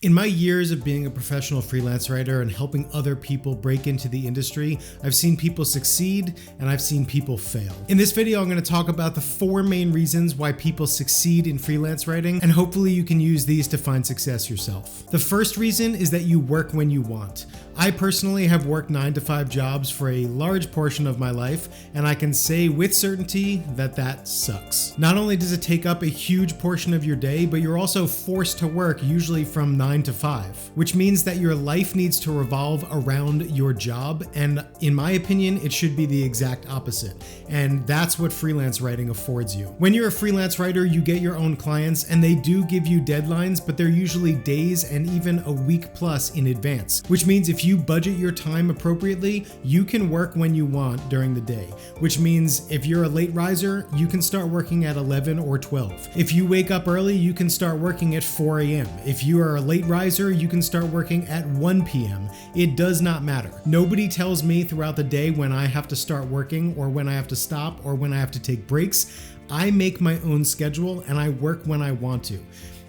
In my years of being a professional freelance writer and helping other people break into the industry, I've seen people succeed and I've seen people fail. In this video, I'm going to talk about the 4 main reasons why people succeed in freelance writing, and hopefully you can use these to find success yourself. The first reason is that you work when you want. I personally have worked 9-to-5 jobs for a large portion of my life, and I can say with certainty that that sucks. Not only does it take up a huge portion of your day, but you're also forced to work usually from 9 to 5, which means that your life needs to revolve around your job, and in my opinion, it should be the exact opposite. And that's what freelance writing affords you. When you're a freelance writer, you get your own clients, and they do give you deadlines, but they're usually days and even a week plus in advance, which means if you budget your time appropriately, you can work when you want during the day, which means if you're a late riser, you can start working at 11 or 12. If you wake up early, you can start working at 4 a.m. If you are a late riser, you can start working at 1 p.m. It does not matter. Nobody tells me throughout the day when I have to start working or when I have to stop or when I have to take breaks. I make my own schedule and I work when I want to.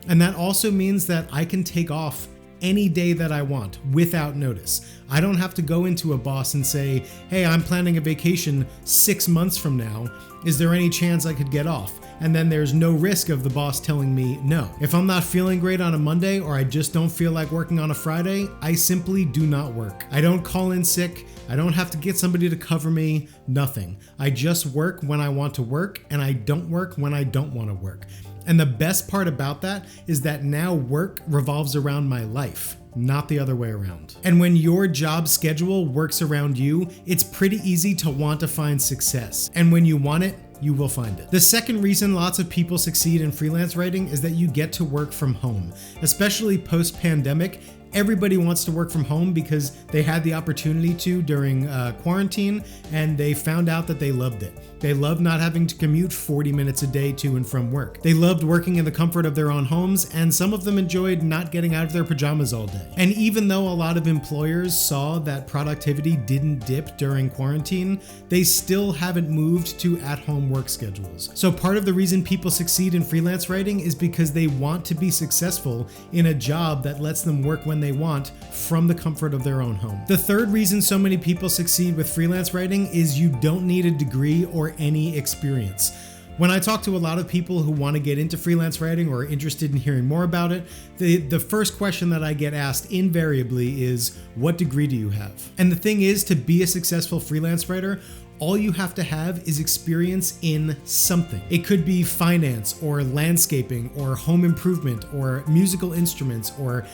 And that also means that I can take off any day that I want without notice. I don't have to go into a boss and say, hey, I'm planning a vacation 6 months from now. Is there any chance I could get off? And then there's no risk of the boss telling me no. If I'm not feeling great on a Monday or I just don't feel like working on a Friday, I simply do not work. I don't call in sick. I don't have to get somebody to cover me, nothing. I just work when I want to work, and I don't work when I don't want to work. And the best part about that is that now work revolves around my life, not the other way around. And when your job schedule works around you, it's pretty easy to want to find success. And when you want it, you will find it. The second reason lots of people succeed in freelance writing is that you get to work from home. Especially post-pandemic, everybody wants to work from home because they had the opportunity to during quarantine, and they found out that they loved it. They loved not having to commute 40 minutes a day to and from work. They loved working in the comfort of their own homes, and some of them enjoyed not getting out of their pajamas all day. And even though a lot of employers saw that productivity didn't dip during quarantine, they still haven't moved to at-home work schedules. So part of the reason people succeed in freelance writing is because they want to be successful in a job that lets them work when they want from the comfort of their own home. The third reason so many people succeed with freelance writing is you don't need a degree or any experience. When I talk to a lot of people who want to get into freelance writing or are interested in hearing more about it, the first question that I get asked invariably is, what degree do you have? And the thing is, to be a successful freelance writer, all you have to have is experience in something. It could be finance or landscaping or home improvement or musical instruments or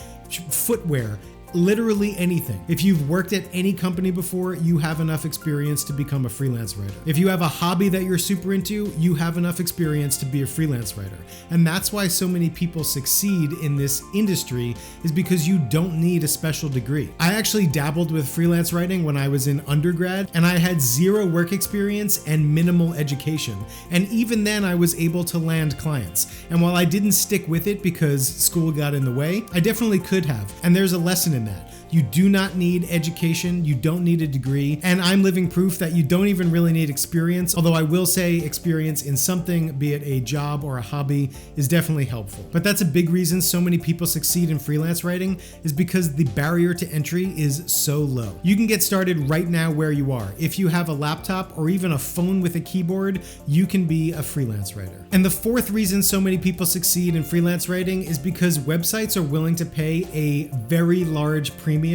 footwear. Literally anything. If you've worked at any company before, you have enough experience to become a freelance writer. If you have a hobby that you're super into, you have enough experience to be a freelance writer. And that's why so many people succeed in this industry, is because you don't need a special degree. I actually dabbled with freelance writing when I was in undergrad, and I had 0 work experience and minimal education. And even then I was able to land clients. And while I didn't stick with it because school got in the way, I definitely could have. And there's a lesson in that. You do not need education, you don't need a degree, and I'm living proof that you don't even really need experience, although I will say experience in something, be it a job or a hobby, is definitely helpful. But that's a big reason so many people succeed in freelance writing, is because the barrier to entry is so low. You can get started right now where you are. If you have a laptop or even a phone with a keyboard, you can be a freelance writer. And the fourth reason so many people succeed in freelance writing is because websites are willing to pay a very large premium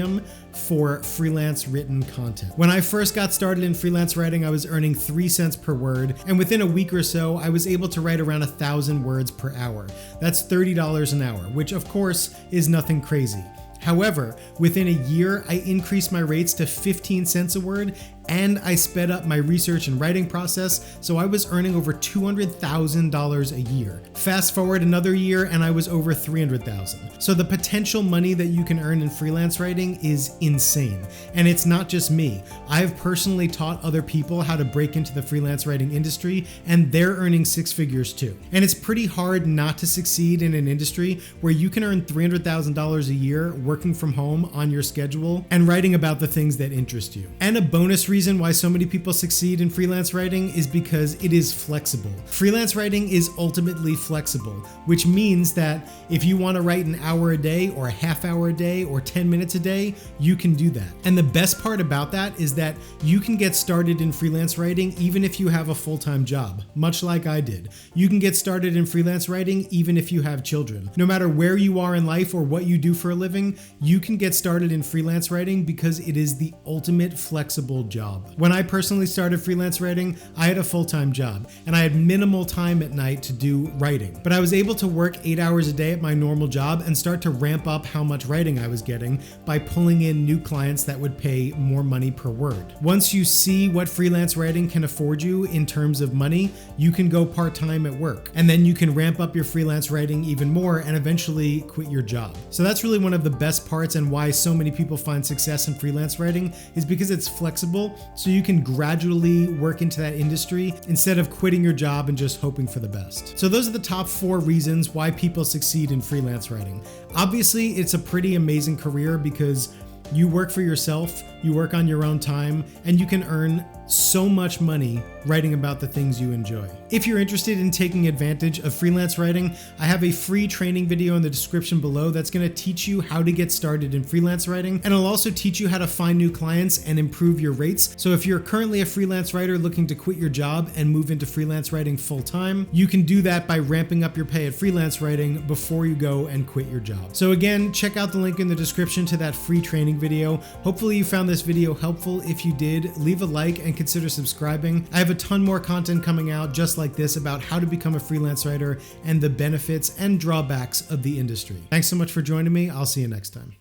for freelance written content. When I first got started in freelance writing, I was earning 3 cents per word, and within a week or so, I was able to write around 1,000 words per hour. That's $30 an hour, which of course is nothing crazy. However, within a year, I increased my rates to 15 cents a word, and I sped up my research and writing process, so I was earning over $200,000 a year. Fast forward another year and I was over $300,000. So the potential money that you can earn in freelance writing is insane. And it's not just me. I've personally taught other people how to break into the freelance writing industry, and they're earning 6 figures too. And it's pretty hard not to succeed in an industry where you can earn $300,000 a year working from home on your schedule and writing about the things that interest you. And a bonus reason reason why so many people succeed in freelance writing is because it is flexible. Freelance writing is ultimately flexible, which means that if you want to write an hour a day or a half hour a day or 10 minutes a day, you can do that. And the best part about that is that you can get started in freelance writing even if you have a full-time job, much like I did. You can get started in freelance writing even if you have children. No matter where you are in life or what you do for a living, you can get started in freelance writing because it is the ultimate flexible job. When I personally started freelance writing, I had a full-time job and I had minimal time at night to do writing, but I was able to work 8 hours a day at my normal job and start to ramp up how much writing I was getting by pulling in new clients that would pay more money per word. Once you see what freelance writing can afford you in terms of money, you can go part-time at work, and then you can ramp up your freelance writing even more and eventually quit your job. So that's really one of the best parts and why so many people find success in freelance writing is because it's flexible, so you can gradually work into that industry instead of quitting your job and just hoping for the best. So those are the top 4 reasons why people succeed in freelance writing. Obviously, it's a pretty amazing career because you work for yourself, you work on your own time, and you can earn so much money writing about the things you enjoy. If you're interested in taking advantage of freelance writing, I have a free training video in the description below that's going to teach you how to get started in freelance writing, and it'll also teach you how to find new clients and improve your rates. So if you're currently a freelance writer looking to quit your job and move into freelance writing full time, you can do that by ramping up your pay at freelance writing before you go and quit your job. So again, check out the link in the description to that free training video. Hopefully you found this video helpful. If you did, leave a like and consider subscribing. I have a ton more content coming out just like this about how to become a freelance writer and the benefits and drawbacks of the industry. Thanks so much for joining me. I'll see you next time.